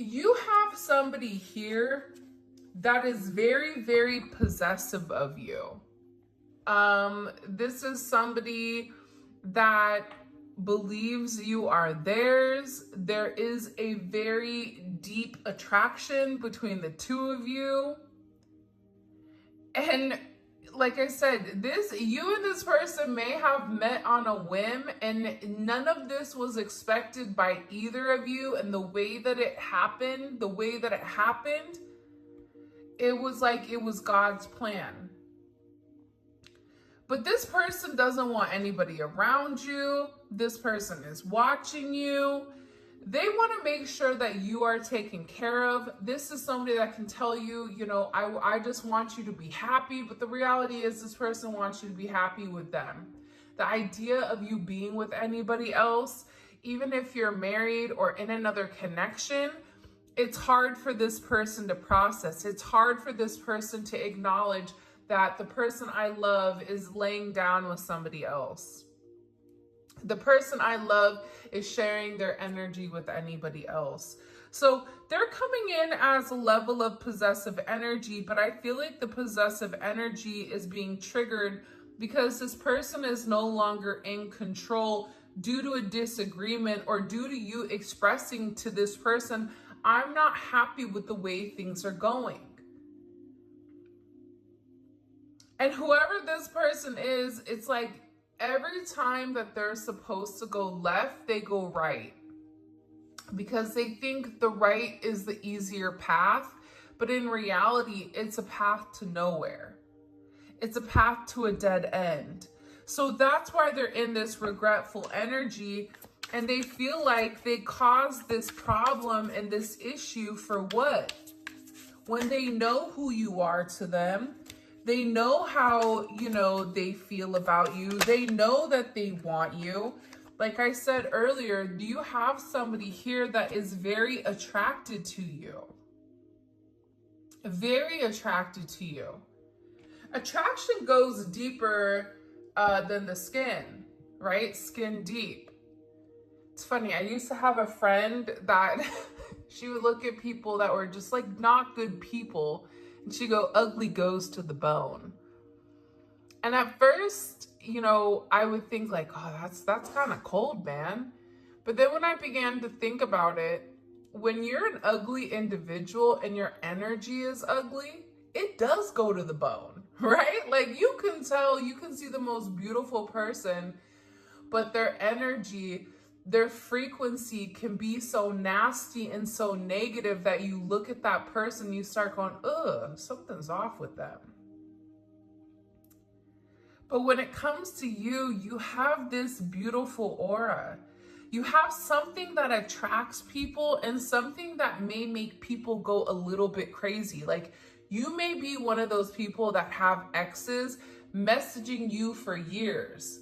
You have somebody here that is very, very possessive of you. This is somebody that believes you are theirs. There is a very deep attraction between the two of you. And like I said, you and this person may have met on a whim, and none of this was expected by either of you. And the way that it happened, it was like it was God's plan. But this person doesn't want anybody around you. This person is watching you. They want to make sure that you are taken care of. This is somebody that can tell you, I just want you to be happy. But the reality is this person wants you to be happy with them. The idea of you being with anybody else, even if you're married or in another connection, it's hard for this person to process. It's hard for this person to acknowledge that the person I love is laying down with somebody else. The person I love is sharing their energy with anybody else. So they're coming in as a level of possessive energy, but I feel like the possessive energy is being triggered because this person is no longer in control due to a disagreement or due to you expressing to this person, I'm not happy with the way things are going. And whoever this person is, it's like every time that they're supposed to go left, they go right. Because they think the right is the easier path. But in reality, it's a path to nowhere. It's a path to a dead end. So that's why they're in this regretful energy. And they feel like they caused this problem and this issue for what? When they know who you are to them, they know how, they feel about you. They know that they want you. Like I said earlier, do you have somebody here that is very attracted to you? Very attracted to you. Attraction goes deeper than the skin, right? Skin deep. It's funny. I used to have a friend that she would look at people that were just like not good people. And she'd go, ugly goes to the bone. And at first, I would think like, oh, that's kind of cold, man. But then when I began to think about it, when you're an ugly individual and your energy is ugly, it does go to the bone, right? Like you can tell, you can see the most beautiful person, but their energy, their frequency can be so nasty and so negative that you look at that person, you start going, ugh, something's off with them. But when it comes to you, you have this beautiful aura. You have something that attracts people and something that may make people go a little bit crazy. Like you may be one of those people that have exes messaging you for years.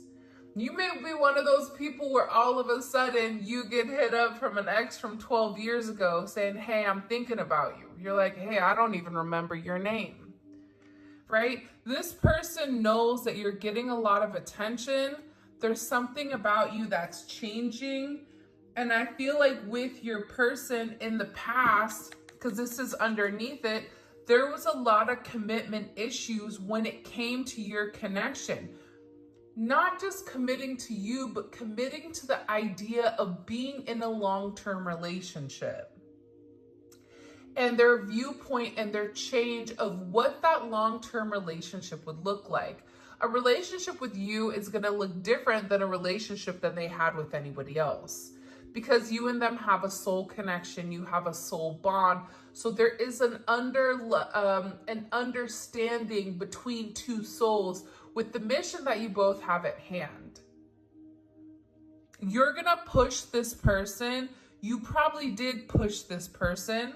You may be one of those people where all of a sudden you get hit up from an ex from 12 years ago saying, hey, I'm thinking about you. You're like, hey, I don't even remember your name, right? This person knows that you're getting a lot of attention. There's something about you that's changing. And I feel like with your person in the past, because this is underneath it, there was a lot of commitment issues when it came to your connection. Not just committing to you, but committing to the idea of being in a long-term relationship. And their viewpoint and their change of what that long-term relationship would look like. A relationship with you is going to look different than a relationship that they had with anybody else. Because you and them have a soul connection, you have a soul bond. So there is an understanding between two souls with the mission that you both have at hand. You're gonna push this person. You probably did push this person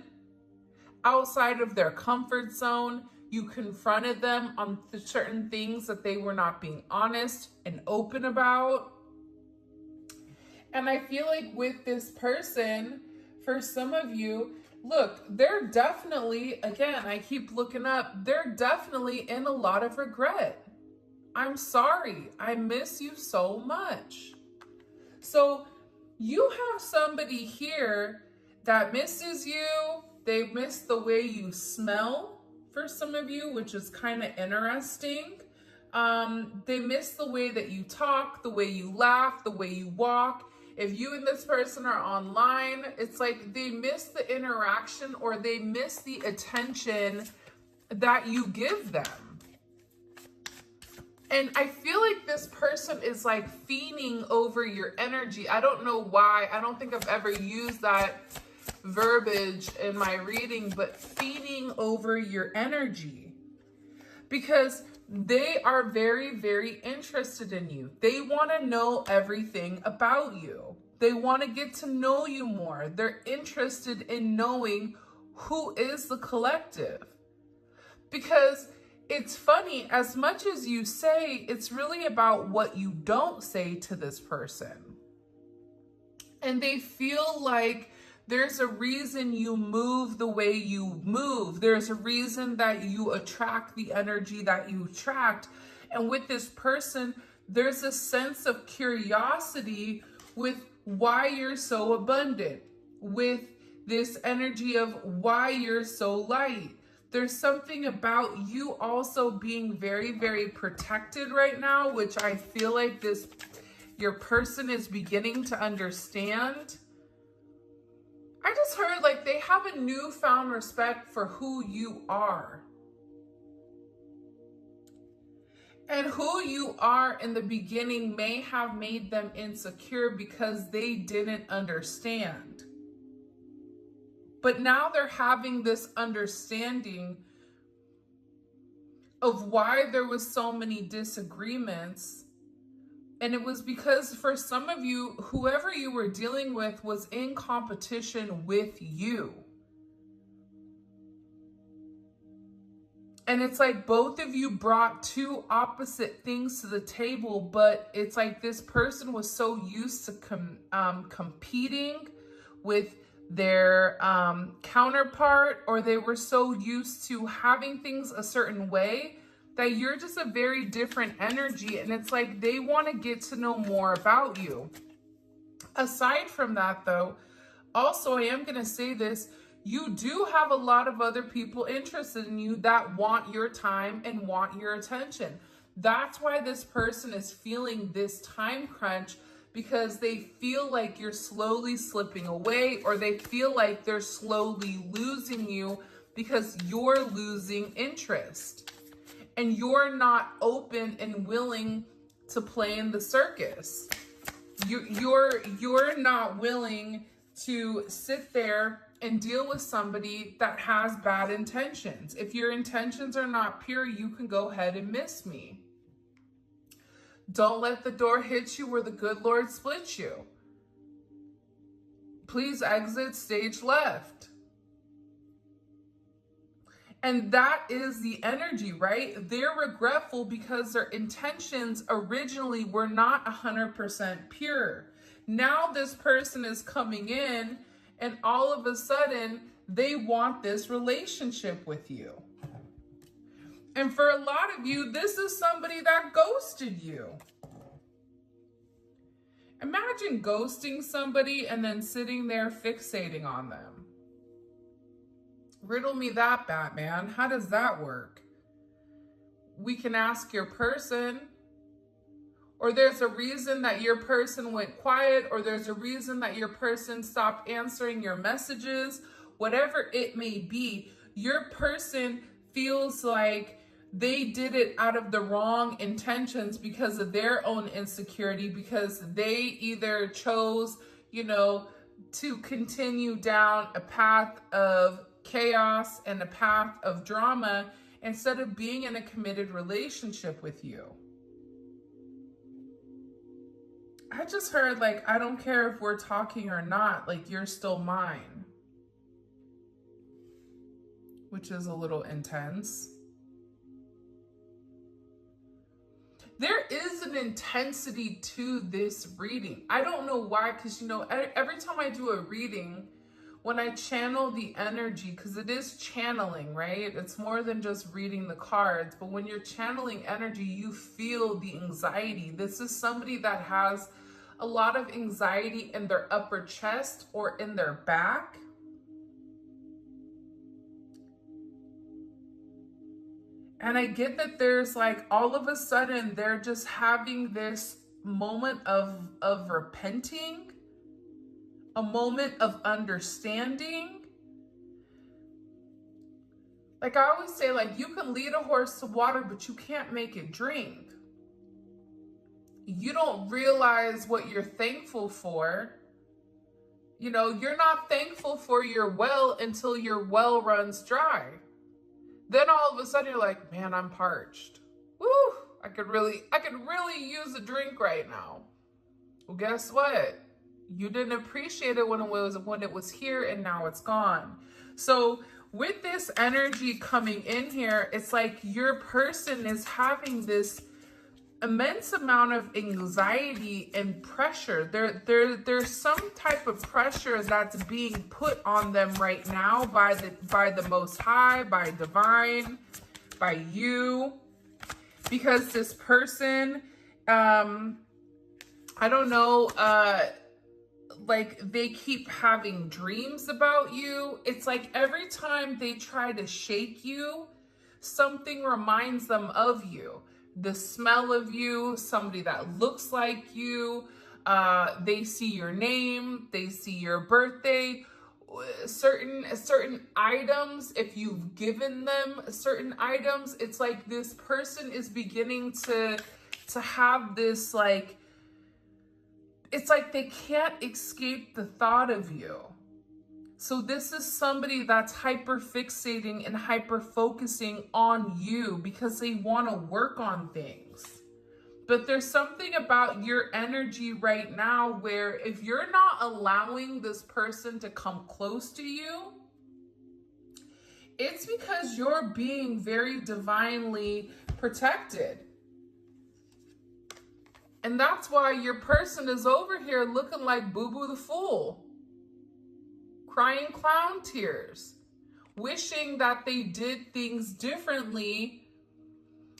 outside of their comfort zone. You confronted them on certain things that they were not being honest and open about. And I feel like with this person, for some of you, look, they're definitely, again, I keep looking up, they're definitely in a lot of regret. I'm sorry. I miss you so much. So you have somebody here that misses you. They miss the way you smell for some of you, which is kind of interesting. They miss the way that you talk, the way you laugh, the way you walk. If you and this person are online, it's like they miss the interaction or they miss the attention that you give them. And I feel like this person is like fiending over your energy. I don't know why. I don't think I've ever used that verbiage in my reading, but fiending over your energy. Because they are very, very interested in you. They want to know everything about you. They want to get to know you more. They're interested in knowing who is the collective. Because it's funny, as much as you say, it's really about what you don't say to this person. And they feel like there's a reason you move the way you move. There's a reason that you attract the energy that you attract. And with this person, there's a sense of curiosity with why you're so abundant, with this energy of why you're so light. There's something about you also being very, very protected right now, which I feel like your person is beginning to understand. I just heard like they have a newfound respect for who you are. And who you are in the beginning may have made them insecure because they didn't understand. But now they're having this understanding of why there was so many disagreements. And it was because for some of you, whoever you were dealing with was in competition with you. And it's like both of you brought two opposite things to the table, but it's like this person was so used to competing with their counterpart, or they were so used to having things a certain way that you're just a very different energy. And it's like they want to get to know more about you. Aside from that, though, also I am going to say this, you do have a lot of other people interested in you that want your time and want your attention. That's why this person is feeling this time crunch, because they feel like you're slowly slipping away, or they feel like they're slowly losing you because you're losing interest and you're not open and willing to play in the circus. You're not willing to sit there and deal with somebody that has bad intentions. If your intentions are not pure, you can go ahead and miss me. Don't let the door hit you where the good Lord splits you. Please exit stage left. And that is the energy, right? They're regretful because their intentions originally were not 100% pure. Now this person is coming in and all of a sudden they want this relationship with you. And for a lot of you, this is somebody that ghosted you. Imagine ghosting somebody and then sitting there fixating on them. Riddle me that, Batman. How does that work? We can ask your person, or there's a reason that your person went quiet, or there's a reason that your person stopped answering your messages. Whatever it may be, your person feels like they did it out of the wrong intentions because of their own insecurity, because they either chose, to continue down a path of chaos and a path of drama instead of being in a committed relationship with you. I just heard, like, I don't care if we're talking or not, like, you're still mine. Which is a little intense. There is an intensity to this reading. I don't know why, because, every time I do a reading, when I channel the energy, because it is channeling, right? It's more than just reading the cards, but when you're channeling energy, you feel the anxiety. This is somebody that has a lot of anxiety in their upper chest or in their back. And I get that there's like all of a sudden they're just having this moment of repenting, a moment of understanding. Like I always say, like you can lead a horse to water, but you can't make it drink. You don't realize what you're thankful for. You know, you're not thankful for your well until your well runs dry. Then all of a sudden you're like, man, I'm parched. Woo, I could really use a drink right now. Well, guess what? You didn't appreciate it when it was here, and now it's gone. So with this energy coming in here, it's like your person is having this immense amount of anxiety and pressure. There's some type of pressure that's being put on them right now by the Most High, by Divine, by you, because this person, I don't know, like they keep having dreams about you. It's like every time they try to shake you, something reminds them of you. The smell of you, somebody that looks like you, they see your name, they see your birthday, certain items, if you've given them certain items, it's like this person is beginning to have this, like, it's like they can't escape the thought of you. So this is somebody that's hyper fixating and hyper focusing on you because they want to work on things. But there's something about your energy right now where if you're not allowing this person to come close to you, it's because you're being very divinely protected. And that's why your person is over here looking like Boo Boo the Fool. Crying clown tears, wishing that they did things differently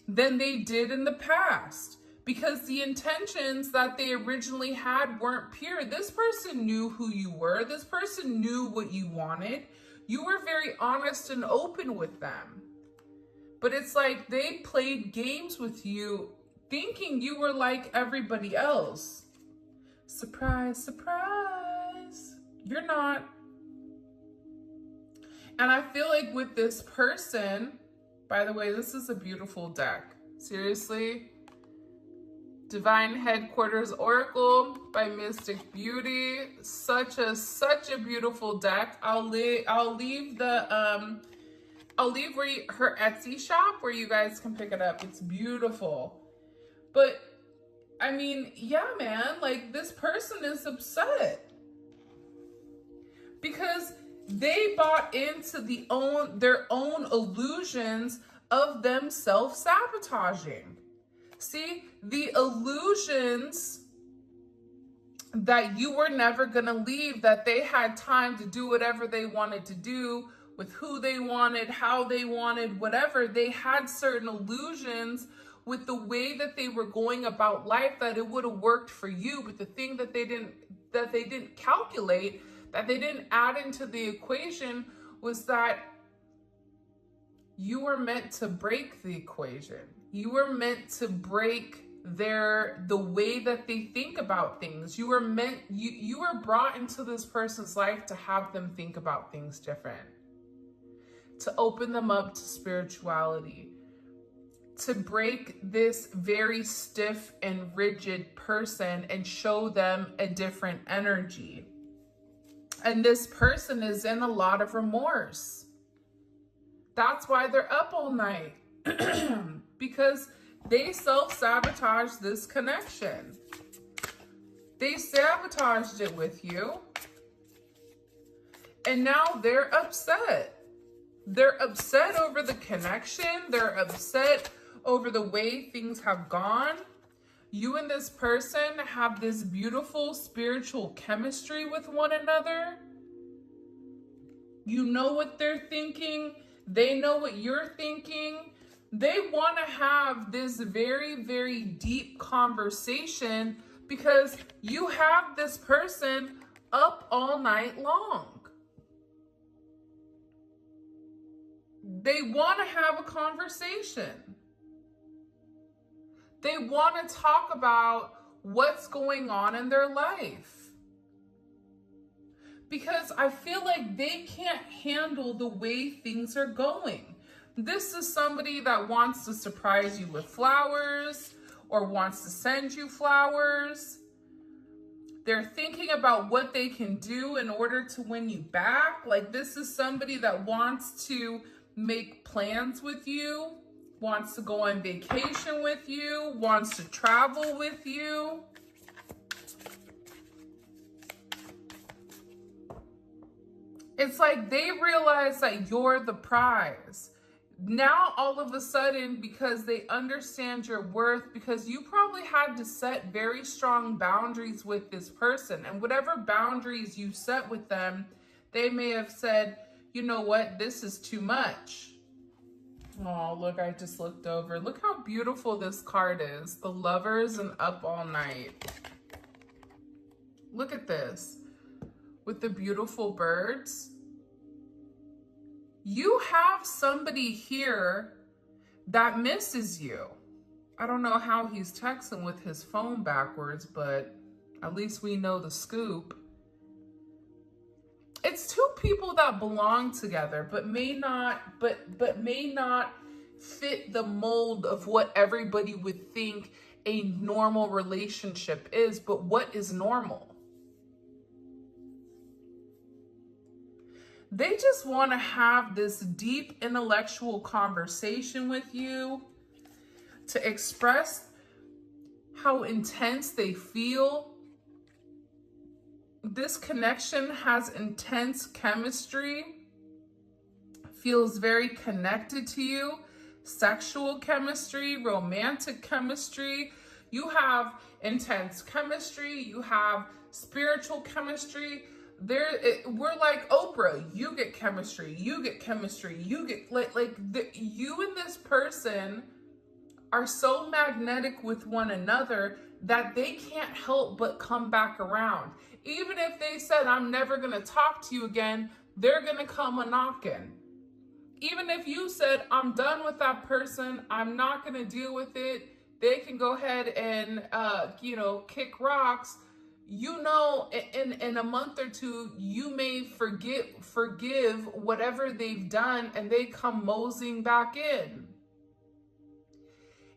than they did in the past because the intentions that they originally had weren't pure. This person knew who you were. This person knew what you wanted. You were very honest and open with them. But it's like they played games with you thinking you were like everybody else. Surprise, surprise. You're not. And I feel like with this person, by the way, this is a beautiful deck. Seriously. Divine Headquarters Oracle by Mystic Beauty. Such a beautiful deck. I'll leave her Etsy shop where you guys can pick it up. It's beautiful. But I mean, yeah, man, like this person is upset because they bought into their own illusions of them self-sabotaging. See, the illusions that you were never going to leave, that they had time to do whatever they wanted to do with who they wanted, how they wanted, whatever. They had certain illusions with the way that they were going about life that it would have worked for you. But the thing that they didn't calculate, that they didn't add into the equation, was that you were meant to break the equation. You were meant to break the way that they think about things. You were brought into this person's life to have them think about things different, to open them up to spirituality, to break this very stiff and rigid person and show them a different energy. And this person is in a lot of remorse. That's why they're up all night. Because they self-sabotaged this connection. They sabotaged it with you. And now they're upset. They're upset over the connection. They're upset over the way things have gone. You and this person have this beautiful spiritual chemistry with one another. You know what they're thinking. They know what you're thinking. They want to have this very, very deep conversation because you have this person up all night long. They want to have a conversation. They want to talk about what's going on in their life. Because I feel like they can't handle the way things are going. This is somebody that wants to surprise you with flowers or wants to send you flowers. They're thinking about what they can do in order to win you back. Like, this is somebody that wants to make plans with you, wants to go on vacation with you, wants to travel with you. It's like they realize that you're the prize. Now, all of a sudden, because they understand your worth, because you probably had to set very strong boundaries with this person. And whatever boundaries you set with them, they may have said, you know what, this is too much. Oh, look, I just looked over. Look how beautiful this card is. The Lovers and Up All Night. Look at this. With the beautiful birds. You have somebody here that misses you. I don't know how he's texting with his phone backwards, but at least we know the scoop. It's two people that belong together, but may not fit the mold of what everybody would think a normal relationship is. But what is normal? They just want to have this deep intellectual conversation with you to express how intense they feel. This connection has intense chemistry, feels very connected to you, sexual chemistry, romantic chemistry. You have intense chemistry, you have spiritual chemistry. We're like Oprah. You get chemistry, you get chemistry, you get you and this person are so magnetic with one another that they can't help but come back around. Even if they said, I'm never gonna talk to you again, they're gonna come a knocking. Even if you said, I'm done with that person, I'm not gonna deal with it, they can go ahead and kick rocks. You know, in a month or two, you may forgive whatever they've done, and they come moseying back in.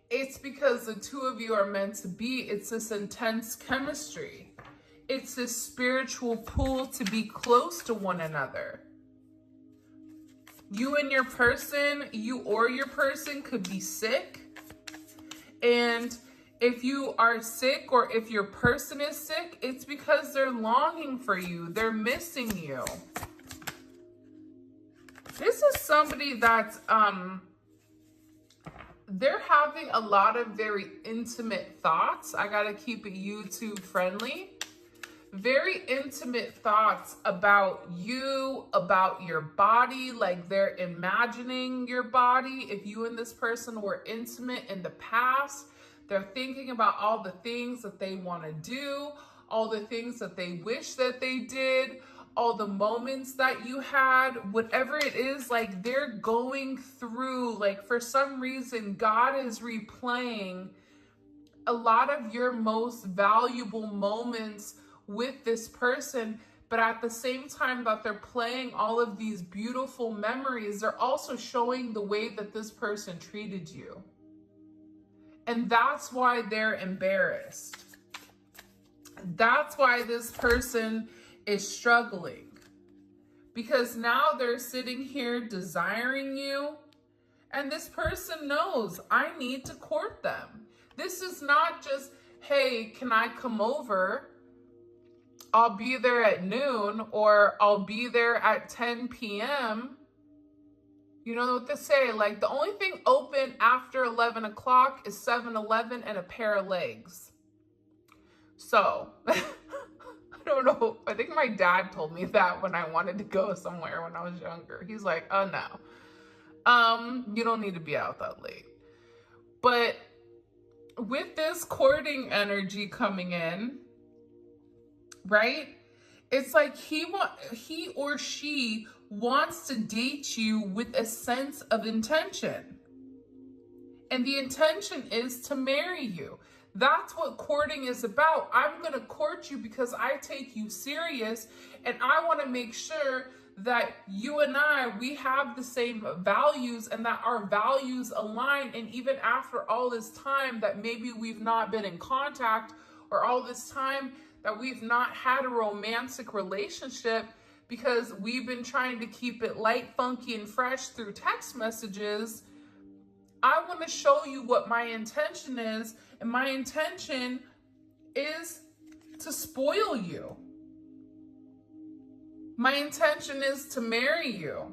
It's because the two of you are meant to be. It's this intense chemistry. It's this spiritual pull to be close to one another. You and your person, you or your person could be sick. And if you are sick or if your person is sick, it's because they're longing for you. They're missing you. This is somebody that's, they're having a lot of very intimate thoughts. I gotta keep it YouTube friendly. Very intimate thoughts about you, about your body, like they're imagining your body. If you and this person were intimate in the past, they're thinking about all the things that they want to do, all the things that they wish that they did, all the moments that you had, whatever it is, like they're going through, like for some reason, God is replaying a lot of your most valuable moments with this person. But at the same time that they're playing all of these beautiful memories, they're also showing the way that this person treated you. And that's why they're embarrassed. That's why this person is struggling. Because now they're sitting here desiring you. And this person knows, I need to court them. This is not just, hey, can I come over? I'll be there at noon, or I'll be there at 10 p.m. You know what they say, like the only thing open after 11 o'clock is 7-Eleven and a pair of legs. So, I don't know. I think my dad told me that when I wanted to go somewhere when I was younger. He's like, oh no, you don't need to be out that late. But with this courting energy coming in, right? It's like he or she wants to date you with a sense of intention. And the intention is to marry you. That's what courting is about. I'm going to court you because I take you serious, and I want to make sure that you and we have the same values and that our values align. And even after all this time that maybe we've not been in contact, or all this time that we've not had a romantic relationship because we've been trying to keep it light, funky, and fresh through text messages, I want to show you what my intention is. And my intention is to spoil you. My intention is to marry you.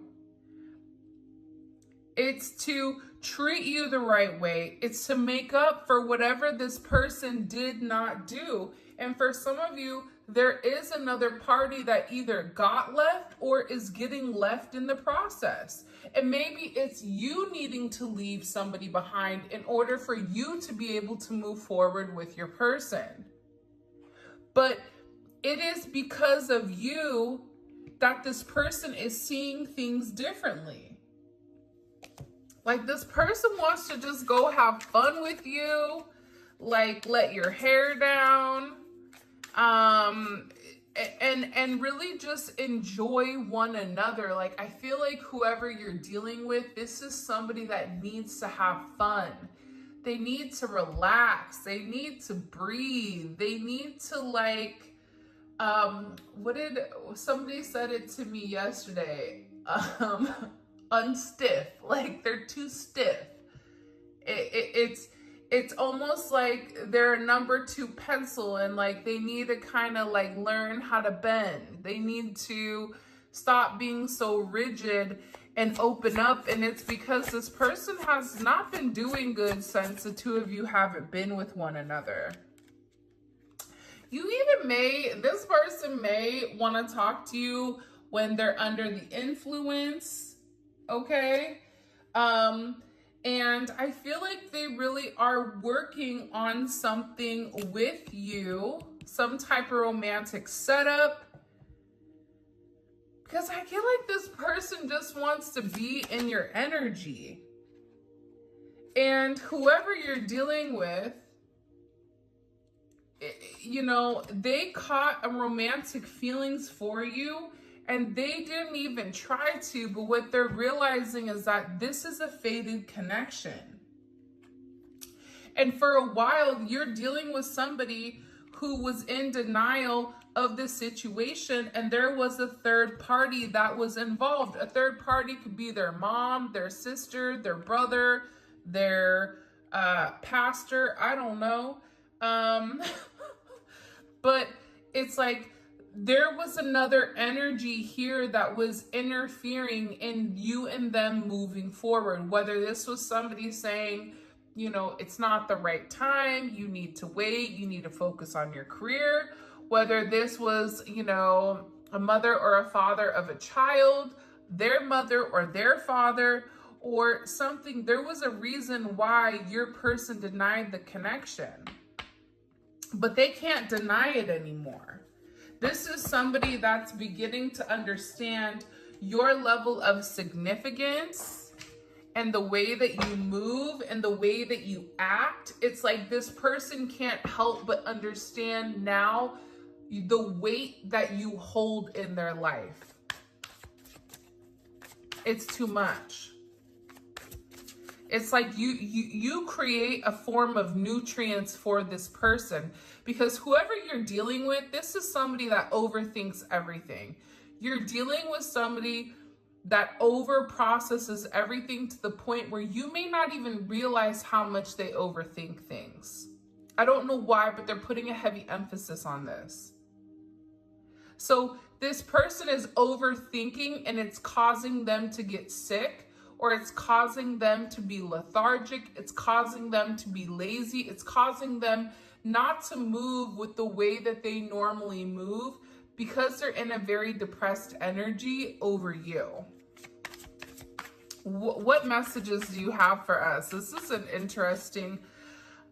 It's to treat you the right way. It's to make up for whatever this person did not do. And for some of you, there is another party that either got left or is getting left in the process. And maybe it's you needing to leave somebody behind in order for you to be able to move forward with your person. But it is because of you that this person is seeing things differently. Like, this person wants to just go have fun with you, like let your hair down, and really just enjoy one another. Like, I feel like whoever you're dealing with, this is somebody that needs to have fun. They need to relax. They need to breathe. They need to, like, somebody said it to me yesterday, unstiff, like they're too stiff. It's almost like they're a number 2 pencil, and like they need to kind of like learn how to bend. They need to stop being so rigid and open up. And it's because this person has not been doing good since the two of you haven't been with one another. This person may want to talk to you when they're under the influence, okay? And I feel like they really are working on something with you, some type of romantic setup. Because I feel like this person just wants to be in your energy. And whoever you're dealing with, you know, they caught a romantic feelings for you, and they didn't even try to, but what they're realizing is that this is a fated connection. And for a while, you're dealing with somebody who was in denial of the situation, and there was a third party that was involved. A third party could be their mom, their sister, their brother, their pastor, I don't know. But it's like there was another energy here that was interfering in you and them moving forward. Whether this was somebody saying, you know, it's not the right time, you need to wait, you need to focus on your career. Whether this was, you know, a mother or a father of a child, their mother or their father, or something. There was a reason why your person denied the connection. But they can't deny it anymore. This is somebody that's beginning to understand your level of significance and the way that you move and the way that you act. It's like this person can't help but understand now the weight that you hold in their life. It's too much. It's like you create a form of nutrients for this person, because whoever you're dealing with, this is somebody that overthinks everything. You're dealing with somebody that over processes everything to the point where you may not even realize how much they overthink things. I don't know why, but they're putting a heavy emphasis on this. So this person is overthinking, and it's causing them to get sick, or it's causing them to be lethargic. It's causing them to be lazy. It's causing them not to move with the way that they normally move, because they're in a very depressed energy over you. What messages do you have for us? This is an interesting,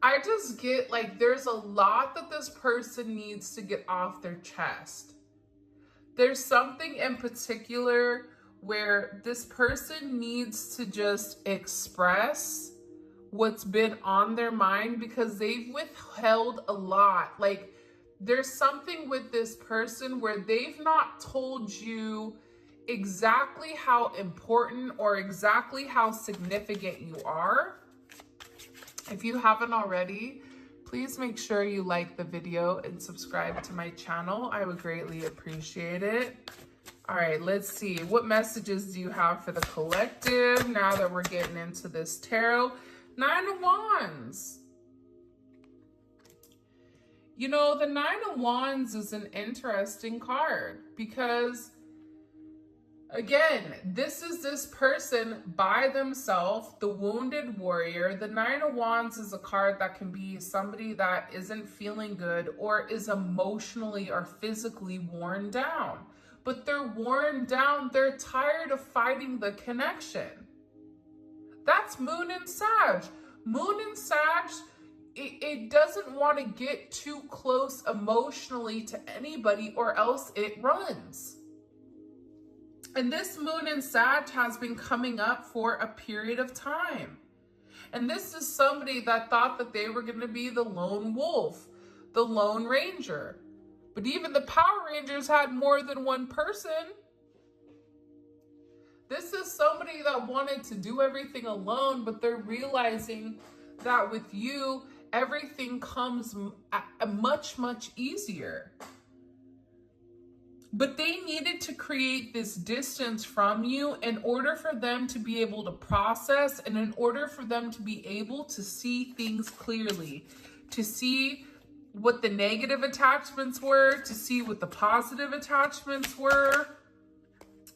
I just get like there's a lot that this person needs to get off their chest. There's something in particular where this person needs to just express what's been on their mind because they've withheld a lot. Like, there's something with this person where they've not told you exactly how important or exactly how significant you are. If you haven't already, please make sure you like the video and subscribe to my channel. I would greatly appreciate it. All right, let's see. What messages do you have for the collective now that we're getting into this tarot? 9 of Wands. You know, the 9 of Wands is an interesting card because, again, this is this person by themselves, the wounded warrior. The 9 of Wands is a card that can be somebody that isn't feeling good or is emotionally or physically worn down. But they're worn down. They're tired of fighting the connection. That's Moon and Sag. Moon and Sag, it doesn't want to get too close emotionally to anybody or else it runs. And this Moon and Sag has been coming up for a period of time. And this is somebody that thought that they were going to be the lone wolf, the Lone Ranger. But even the Power Rangers had more than one person. This is somebody that wanted to do everything alone, but they're realizing that with you, everything comes much, much easier. But they needed to create this distance from you in order for them to be able to process and in order for them to be able to see things clearly, to see what the negative attachments were, to see what the positive attachments were,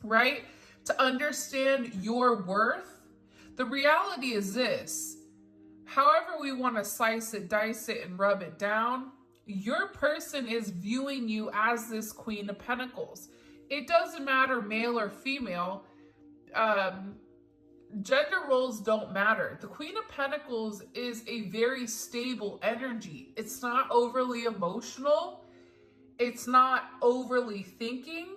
right? To understand your worth. The reality is this: however we want to slice it, dice it, and rub it down, your person is viewing you as this Queen of Pentacles. It doesn't matter male or female. Gender roles don't matter. The Queen of Pentacles is a very stable energy. It's not overly emotional. It's not overly thinking.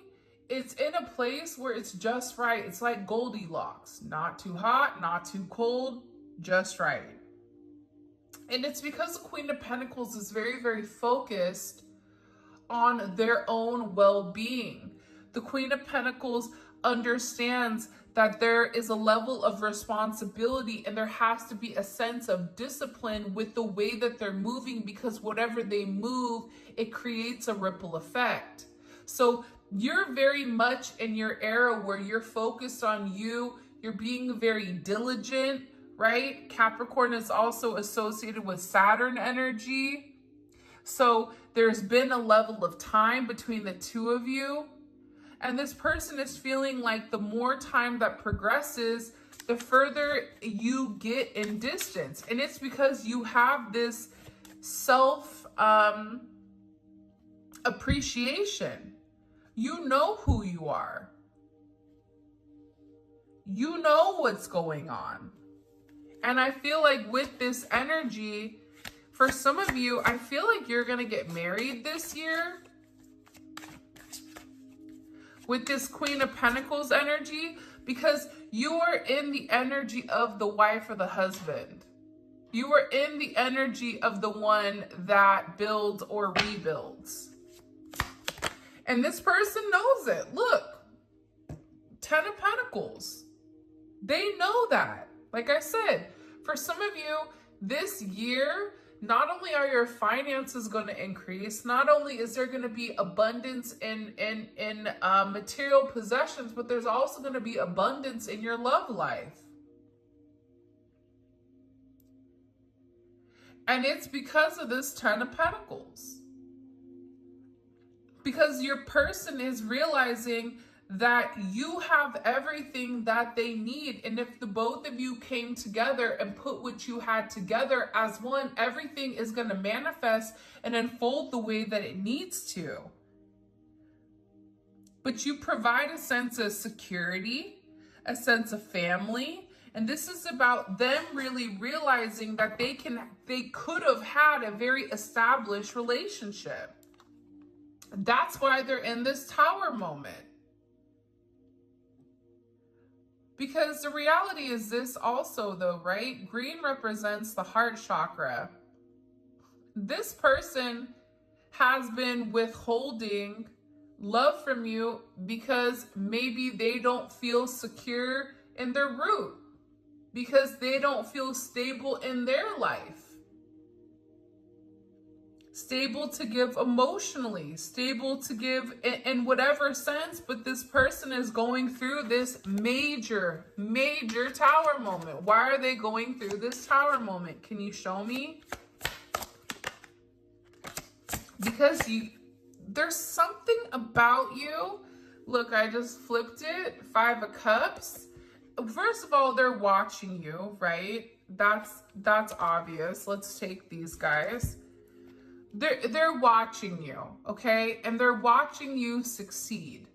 It's in a place where it's just right. It's like Goldilocks. Not too hot, not too cold, just right. And it's because the Queen of Pentacles is very, very focused on their own well-being. The Queen of Pentacles understands that there is a level of responsibility and there has to be a sense of discipline with the way that they're moving, because whatever they move, it creates a ripple effect. So you're very much in your era where you're focused on you. You're being very diligent, right? Capricorn is also associated with Saturn energy. So there's been a level of time between the two of you. And this person is feeling like the more time that progresses, the further you get in distance. And it's because you have this self-appreciation. You know who you are. You know what's going on. And I feel like with this energy, for some of you, I feel like you're going to get married this year. With this Queen of Pentacles energy, because you are in the energy of the wife or the husband. You are in the energy of the one that builds or rebuilds. And this person knows it. Look, 10 of Pentacles. They know that. Like I said, for some of you, this year, not only are your finances going to increase, not only is there going to be abundance in material possessions, but there's also going to be abundance in your love life. And it's because of this 10 of Pentacles. Because your person is realizing that you have everything that they need. And if the both of you came together and put what you had together as one, everything is going to manifest and unfold the way that it needs to. But you provide a sense of security, a sense of family. And this is about them really realizing that they could have had a very established relationship. That's why they're in this Tower moment. Because the reality is this also though, right? Green represents the heart chakra. This person has been withholding love from you because maybe they don't feel secure in their root, because they don't feel stable in their life. Stable to give emotionally, stable to give in whatever sense, but this person is going through this major tower moment. Why are they going through this tower moment? Can you show me? Because there's something about you. Look, I just flipped it. 5 of Cups. First of all, they're watching you, right? That's obvious. Let's take these guys. They're watching you, okay? And they're watching you succeed.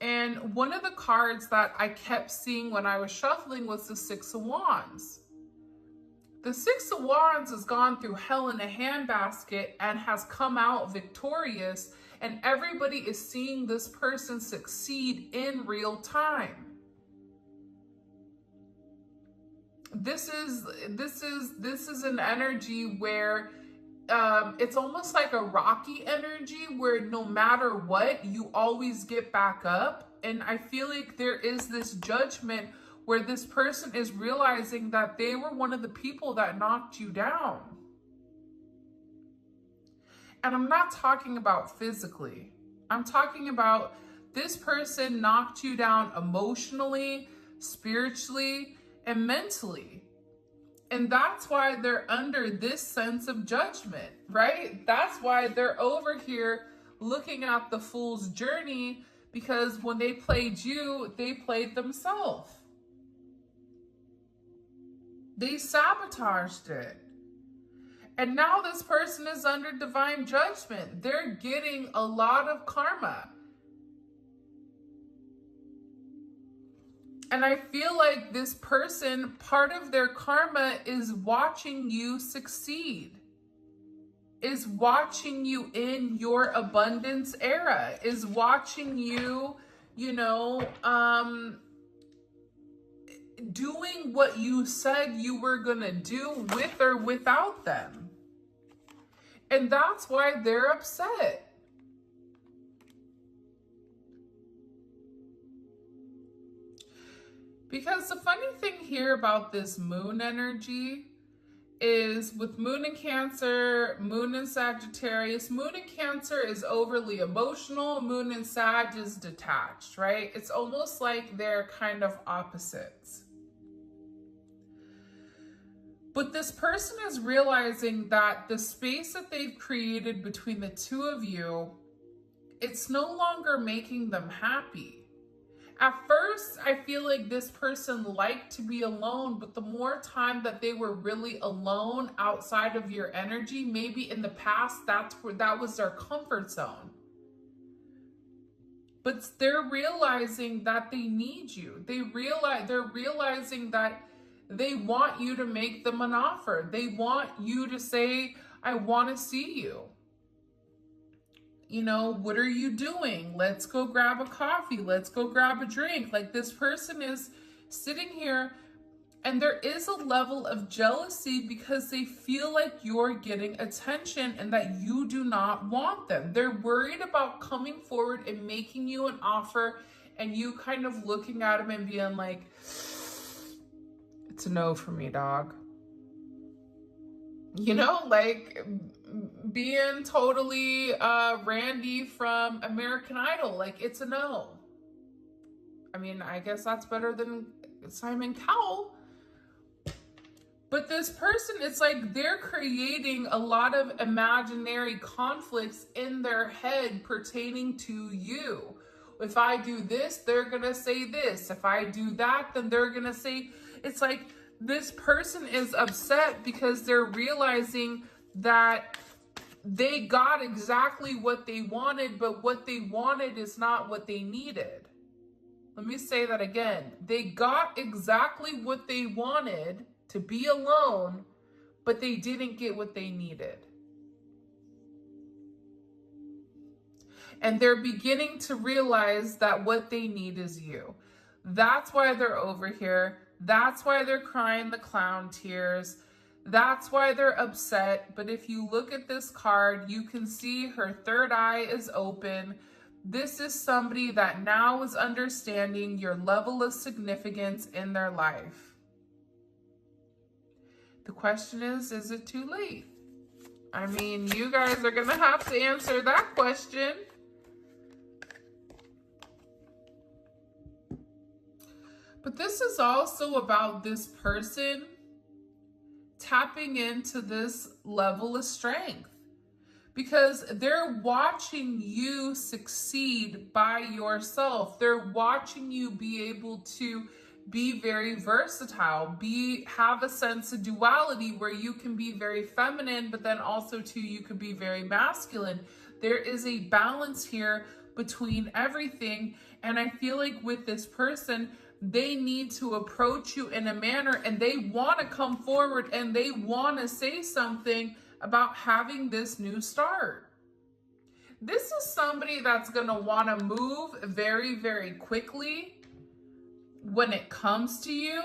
And one of the cards that I kept seeing when I was shuffling was the 6 of Wands. The 6 of Wands has gone through hell in a handbasket and has come out victorious, and everybody is seeing this person succeed in real time. This is an energy where it's almost like a rocky energy where no matter what, you always get back up. And I feel like there is this judgment where this person is realizing that they were one of the people that knocked you down. And I'm not talking about physically. I'm talking about this person knocked you down emotionally, spiritually, and mentally. And that's why they're under this sense of judgment, right? That's why they're over here looking at the fool's journey, because when they played you, they played themselves. They sabotaged it. And now this person is under divine judgment. They're getting a lot of karma. And I feel like this person, part of their karma is watching you succeed, is watching you in your abundance era, is watching you, doing what you said you were gonna do with or without them. And that's why they're upset. Because the funny thing here about this moon energy is with moon in Cancer, moon in Sagittarius, moon in Cancer is overly emotional, moon in Sag is detached, right? It's almost like they're kind of opposites. But this person is realizing that the space that they've created between the two of you, it's no longer making them happy. At first, I feel like this person liked to be alone, but the more time that they were really alone outside of your energy, maybe in the past, that was their comfort zone. But they're realizing that they need you. They're realizing that they want you to make them an offer. They want you to say, I want to see you. What are you doing? Let's go grab a coffee. Let's go grab a drink. Like, this person is sitting here and there is a level of jealousy because they feel like you're getting attention and that you do not want them. They're worried about coming forward and making you an offer and you kind of looking at them and being like, it's a no for me, dog. Like being totally Randy from American Idol, like, it's a no. I mean, I guess that's better than Simon Cowell. But this person, it's like they're creating a lot of imaginary conflicts in their head pertaining to you. If I do this, they're gonna say this. If I do that, then they're gonna say, it's like, this person is upset because they're realizing that they got exactly what they wanted, but what they wanted is not what they needed. Let me say that again. They got exactly what they wanted, to be alone, but they didn't get what they needed. And they're beginning to realize that what they need is you. That's why they're over here. That's why they're crying the clown tears. That's why they're upset. But if you look at this card, you can see her third eye is open. This is somebody that now is understanding your level of significance in their life. The question is it too late? I mean, you guys are going to have to answer that question. But this is also about this person tapping into this level of strength, because they're watching you succeed by yourself. They're watching you be able to be very versatile, have a sense of duality where you can be very feminine, but then also too, you could be very masculine. There is a balance here between everything. And I feel like with this person, they need to approach you in a manner, and they want to come forward and they want to say something about having this new start. This is somebody that's going to want to move very, very quickly when it comes to you.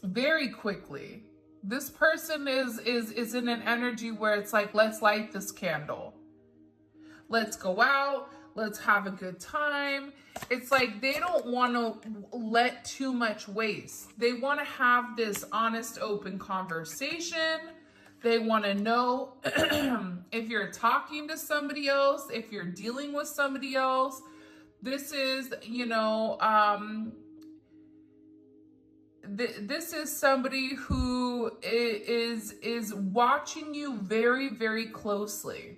Very quickly. This person is in an energy where it's like, let's light this candle. Let's go out. Let's have a good time. It's like they don't want to let too much waste. They want to have this honest, open conversation. They want to know if you're talking to somebody else, if you're dealing with somebody else. This is, you know, this is somebody who is watching you very, very closely.